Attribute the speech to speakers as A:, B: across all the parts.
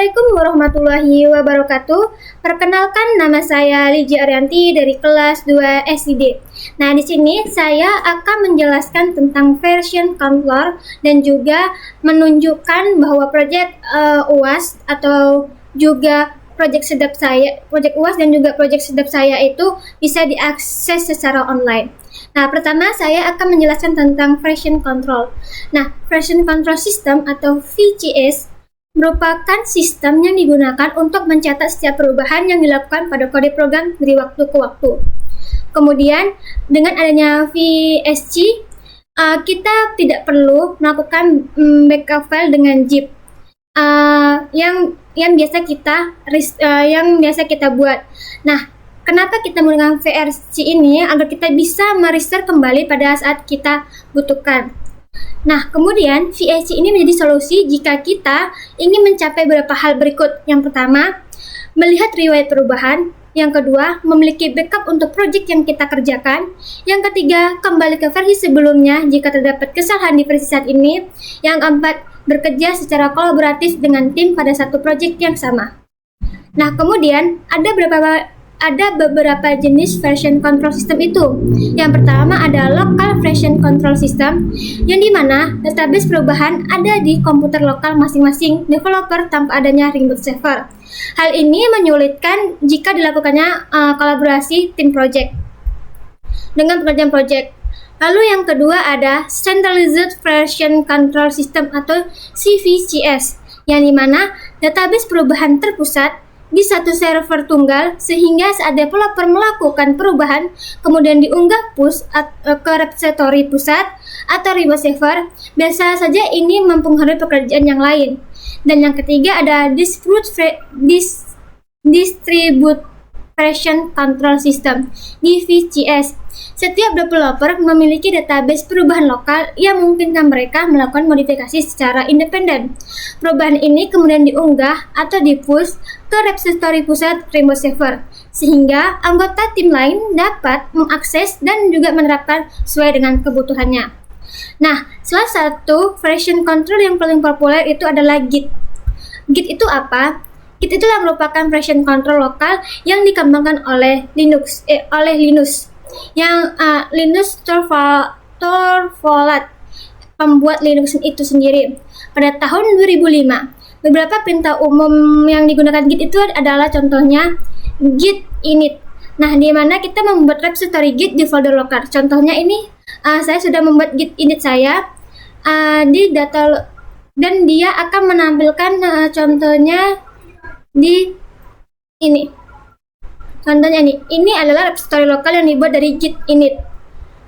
A: Assalamualaikum warahmatullahi wabarakatuh. Perkenalkan, nama saya Liji Arianti dari kelas 2 SID. Nah, di sini saya akan menjelaskan tentang version control dan juga menunjukkan bahwa proyek UAS atau juga proyek UAS dan juga proyek sedap saya itu bisa diakses secara online. Nah, pertama saya akan menjelaskan tentang version control. Nah, version control system atau VCS merupakan sistem yang digunakan untuk mencatat setiap perubahan yang dilakukan pada kode program dari waktu ke waktu. Kemudian, dengan adanya VSC, kita tidak perlu melakukan backup file dengan zip yang biasa kita buat. Nah, kenapa kita menggunakan VRC ini? Agar kita bisa merestore kembali pada saat kita butuhkan. Nah, kemudian VSC ini menjadi solusi jika kita ingin mencapai beberapa hal berikut. Yang pertama, melihat riwayat perubahan. Yang kedua, memiliki backup untuk proyek yang kita kerjakan. Yang ketiga, kembali ke versi sebelumnya jika terdapat kesalahan di versi saat ini. Yang keempat, bekerja secara kolaboratif dengan tim pada satu proyek yang sama. Nah, kemudian ada beberapa jenis version control system itu. Yang pertama ada local version control system, yang dimana database perubahan ada di komputer lokal masing-masing developer tanpa adanya remote server. Hal ini menyulitkan jika dilakukannya kolaborasi tim project dengan pekerjaan project. Lalu yang kedua ada Centralized Version Control System atau CVCS, yang dimana database perubahan terpusat di satu server tunggal sehingga saat developer melakukan perubahan kemudian diunggah push ke repository pusat atau remote server, biasa saja ini mempengaruhi pekerjaan yang lain. Dan yang ketiga ada Distributed Version Control System (DVCS). Setiap developer memiliki database perubahan lokal yang memungkinkan mereka melakukan modifikasi secara independen. Perubahan ini kemudian diunggah atau di-push ke repository pusat remote server, sehingga anggota tim lain dapat mengakses dan juga menerapkan sesuai dengan kebutuhannya. Nah, salah satu version control yang paling populer itu adalah Git. Git itu apa? Git itulah merupakan version control lokal yang dikembangkan oleh Linus. Yang Linus Torvalds, pembuat Linux itu sendiri. Pada tahun 2005, beberapa perintah umum yang digunakan Git itu adalah contohnya git init. Nah, di mana kita membuat repository Git di folder lokal. Contohnya ini, saya sudah membuat git init saya di data, dan dia akan menampilkan contohnya di ini. Contohnya ini adalah repository lokal yang dibuat dari git init.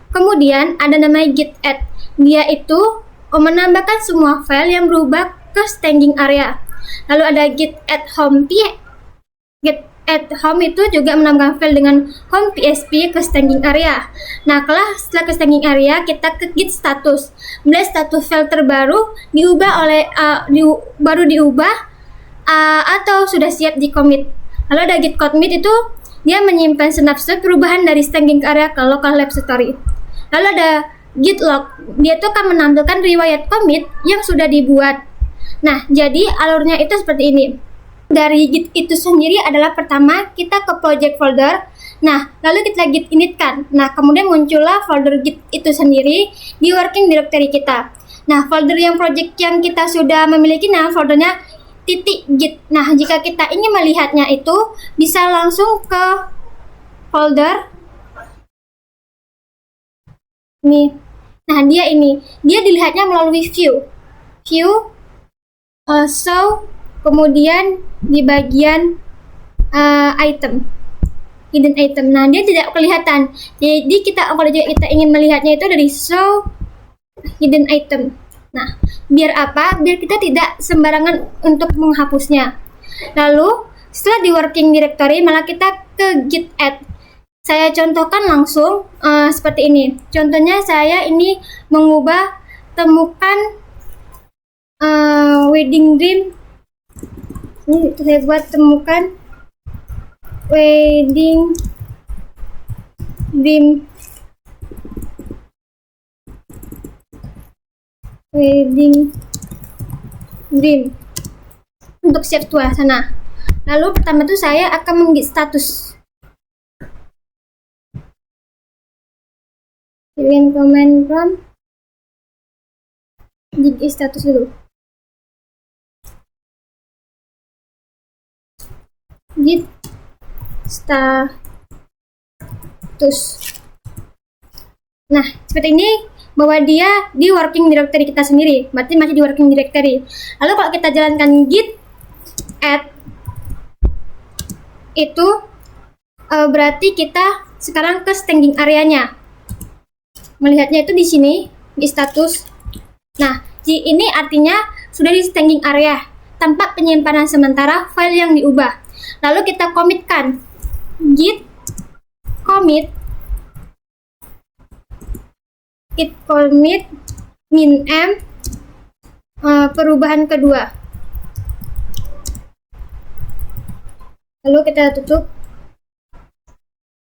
A: Kemudian ada namanya git add. Dia itu menambahkan semua file yang berubah ke staging area. Lalu ada git add home. Git add home itu juga menambahkan file dengan home PSP ke staging area. Nah, setelah ke staging area, kita ke git status. Melihat status file terbaru diubah atau sudah siap di commit. Lalu ada git commit itu dia menyimpan snapshot perubahan dari staging area ke local repository. Lalu ada git log, dia tuh akan menampilkan riwayat commit yang sudah dibuat. Nah, jadi alurnya itu seperti ini. Dari git itu sendiri adalah pertama kita ke project folder. Nah, lalu kita git initkan. Nah, kemudian muncullah folder git itu sendiri di working directory kita. Nah, folder yang project yang kita sudah memiliki, nah foldernya .git. Nah, jika kita ingin melihatnya itu bisa langsung ke folder ini. Nah, dia dilihatnya melalui view, show, kemudian di bagian item, hidden item. Nah, dia tidak kelihatan. Jadi kalau kita ingin melihatnya itu dari show hidden item. Nah, biar apa? Biar kita tidak sembarangan untuk menghapusnya. Lalu, setelah di working directory, malah kita ke git add. Saya contohkan langsung seperti ini. Contohnya saya ini mengubah temukan wedding dream. Ini saya buat temukan wedding dream untuk save suasana. Lalu pertama itu saya akan menggit status. Pilih command prompt, git status dulu. Git status. Nah, seperti ini bahwa dia di working directory kita sendiri, berarti masih di working directory. Lalu kalau kita jalankan git add, itu berarti kita sekarang ke staging areanya. Melihatnya itu di sini di status. Nah, ini artinya sudah di staging area, tempat penyimpanan sementara file yang diubah. Lalu kita commitkan git commit min m perubahan kedua. Lalu kita tutup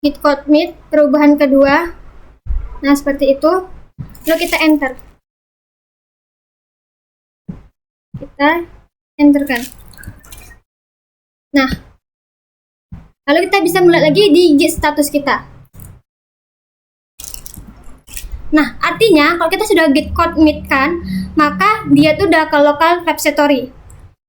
A: git commit perubahan kedua. Nah, seperti itu. Lalu kita enter. Kita enterkan. Nah, lalu kita bisa melihat lagi di git status kita. Nah, artinya kalau kita sudah git commit kan, maka dia tuh udah ke local repository.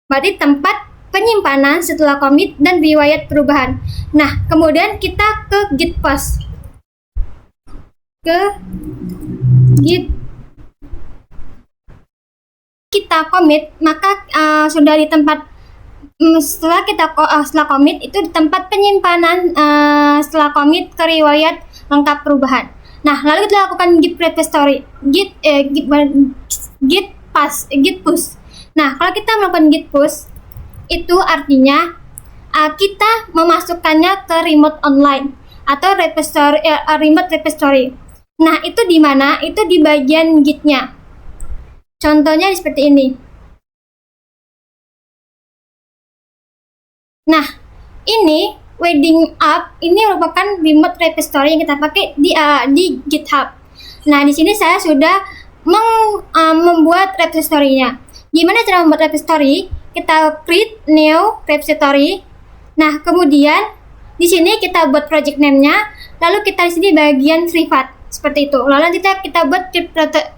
A: Berarti tempat penyimpanan setelah commit dan riwayat perubahan. Nah, kemudian kita ke git push. Kita commit, maka sudah di tempat setelah commit itu di tempat penyimpanan setelah commit ke riwayat lengkap perubahan. Nah, lalu kita lakukan git repository, git push. Nah, kalau kita melakukan git push, itu artinya kita memasukkannya ke remote online atau remote repository. Nah, itu di mana? Itu di bagian gitnya. Contohnya seperti ini. Nah, ini wedding up ini merupakan remote repository yang kita pakai di GitHub. Nah, di sini saya sudah membuat repository-nya. Gimana cara membuat repository? Kita create new repository. Nah, kemudian di sini kita buat project name-nya, lalu kita di sini bagian privat seperti itu. Lalu kita buat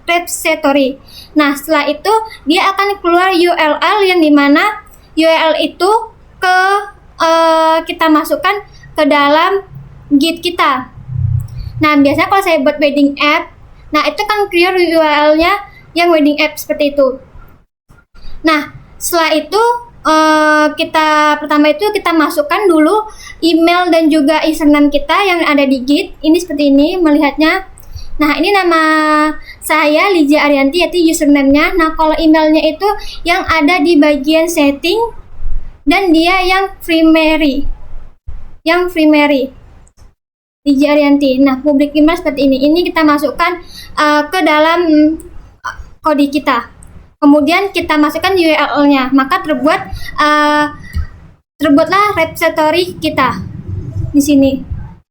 A: repository. Nah, setelah itu dia akan keluar URL yang dimana URL itu kita masukkan ke dalam git kita. Nah, biasanya kalau saya buat wedding app, nah itu kan clear URL-nya yang wedding app seperti itu. Nah, setelah itu pertama itu kita masukkan dulu email dan juga username kita yang ada di git. Ini seperti ini melihatnya. Nah, ini nama saya Liza Arianti, yaitu username-nya. Nah, kalau emailnya itu yang ada di bagian setting dan dia yang primary. Liza Arianti. Nah, public email seperti ini. Ini kita masukkan ke dalam kode kita. Kemudian kita masukkan URL-nya, maka terbuatlah repository kita di sini.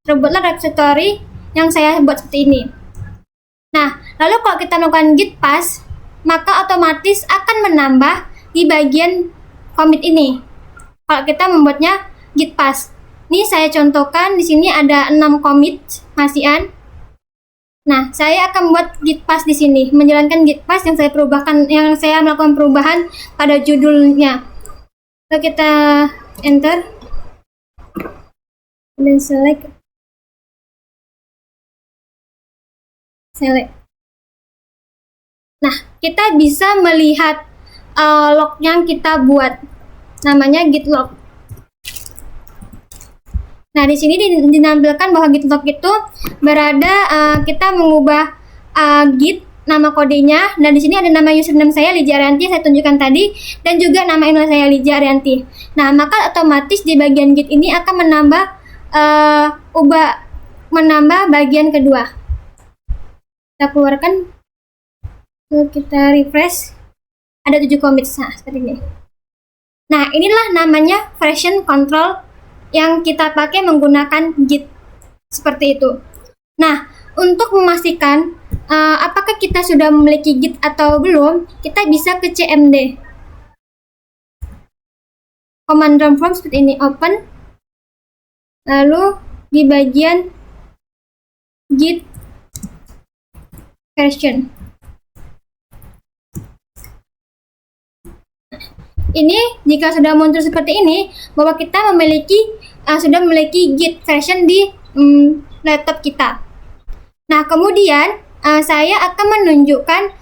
A: Terbuatlah repository yang saya buat seperti ini. Nah, lalu kalau kita melakukan git push, maka otomatis akan menambah di bagian commit ini. Kalau kita membuatnya git push. Ini saya contohkan di sini ada 6 commit masihan. Nah, saya akan buat git push di sini, menjalankan git push yang saya melakukan perubahan pada judulnya. Lalu kita enter dan select. Nah, kita bisa melihat log yang kita buat, namanya git log. Nah, di sini dinampilkan bahwa git log itu berada kita mengubah git nama kodenya, dan di sini ada nama username saya Liza Arianti saya tunjukkan tadi, dan juga nama email saya Liza Arianti. Nah, maka otomatis di bagian git ini akan menambah bagian kedua. Kita keluarkan, kita refresh, ada 7 commit. Nah, seperti ini. Nah, inilah namanya version control yang kita pakai menggunakan git seperti itu. Nah, untuk memastikan apakah kita sudah memiliki git atau belum, kita bisa ke cmd. command prompt seperti ini, open, lalu di bagian git version. Ini jika sudah muncul seperti ini, bahwa kita sudah memiliki git version di laptop kita. Nah, kemudian saya akan menunjukkan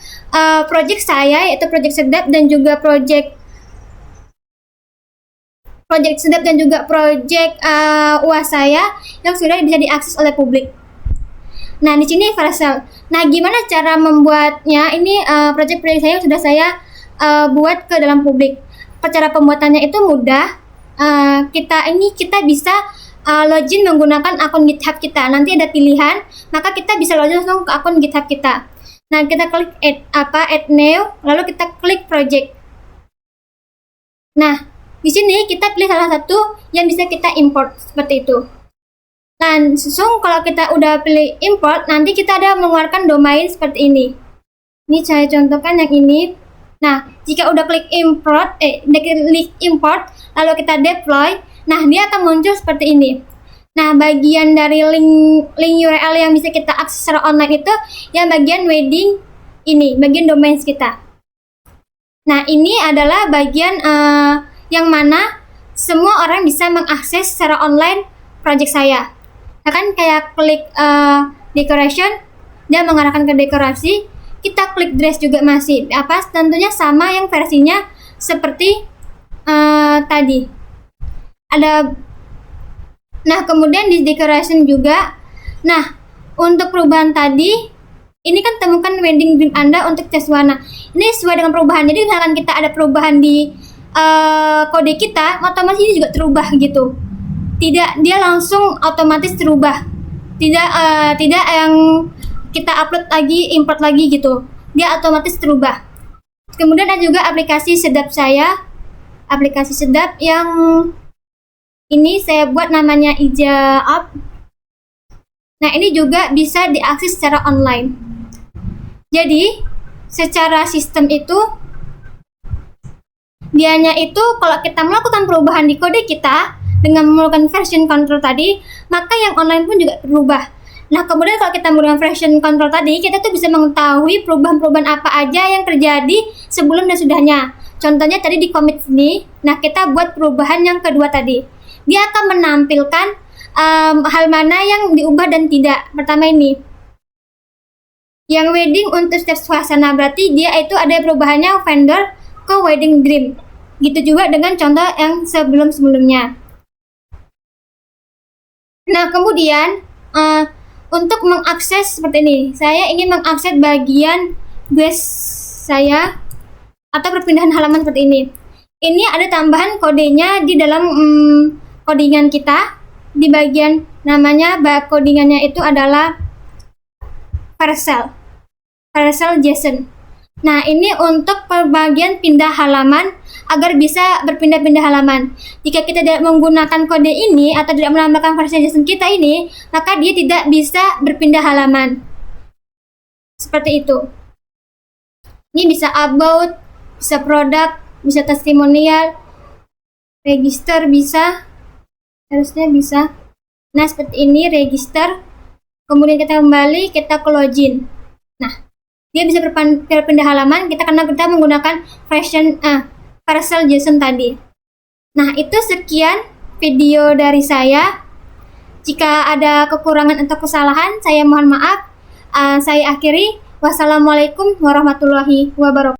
A: project saya, yaitu project sedap dan juga project sedap dan juga project UAS saya yang sudah bisa diakses oleh publik. Nah, di sini Vercel. Nah, gimana cara membuatnya? Ini project saya yang sudah saya buat ke dalam publik. Cara pembuatannya itu mudah. Kita bisa login menggunakan akun GitHub kita. Nanti ada pilihan, maka kita bisa login langsung ke akun GitHub kita. Nah, kita klik add new, lalu kita klik project. Nah, di sini kita pilih salah satu yang bisa kita import seperti itu. Langsung kalau kita udah pilih import, nanti kita ada mengeluarkan domain seperti ini. Ini saya contohkan yang ini. Nah, jika udah klik import, lalu kita deploy, nah dia akan muncul seperti ini. Nah, bagian dari link URL yang bisa kita akses secara online itu yang bagian wedding ini, bagian domain kita. Nah, ini adalah bagian yang mana semua orang bisa mengakses secara online project saya. Nah, kan kayak klik decoration, dia mengarahkan ke dekorasi. Kita klik dress juga masih tentunya sama yang versinya seperti tadi. Nah, kemudian di decoration juga. Nah, untuk perubahan tadi, ini kan temukan wedding dream Anda untuk tes warna. Ini sesuai dengan perubahan. Jadi misalkan kita ada perubahan di kode kita, otomatis ini juga terubah gitu. Tidak, dia langsung otomatis terubah. Tidak yang kita upload lagi, import lagi gitu. Dia otomatis terubah. Kemudian ada juga aplikasi sedap saya. Aplikasi sedap yang ini saya buat namanya Ija App. Nah, ini juga bisa diakses secara online. Jadi, secara sistem itu dianya itu kalau kita melakukan perubahan di kode kita dengan melakukan version control tadi, maka yang online pun juga berubah. Nah, kemudian kalau kita menggunakan version control tadi, kita tuh bisa mengetahui perubahan-perubahan apa aja yang terjadi sebelum dan sudahnya. Contohnya tadi di commit ini, nah kita buat perubahan yang kedua tadi. Dia akan menampilkan hal mana yang diubah dan tidak. Pertama ini, yang wedding untuk setiap suasana, berarti dia itu ada perubahannya vendor ke wedding dream. Gitu juga dengan contoh yang sebelum-sebelumnya. Nah, kemudian untuk mengakses seperti ini, saya ingin mengakses bagian guest saya atau perpindahan halaman seperti ini. Ini ada tambahan kodenya di dalam codingan kita. Di bagian namanya, codingannya itu adalah Vercel JSON. Nah, ini untuk bagian pindah halaman agar bisa berpindah-pindah halaman. Jika kita tidak menggunakan kode ini atau tidak menambahkan Vercel JSON kita ini, maka dia tidak bisa berpindah halaman. Seperti itu. Ini bisa about, bisa produk, bisa testimonial, register bisa, harusnya bisa. Nah, seperti ini register. Kemudian kita kembali, kita ke login. Nah, dia bisa berpindah halaman karena kita menggunakan Vercel JSON tadi. Nah, itu sekian video dari saya. Jika ada kekurangan atau kesalahan, saya mohon maaf. Saya akhiri. Wassalamualaikum warahmatullahi wabarakatuh.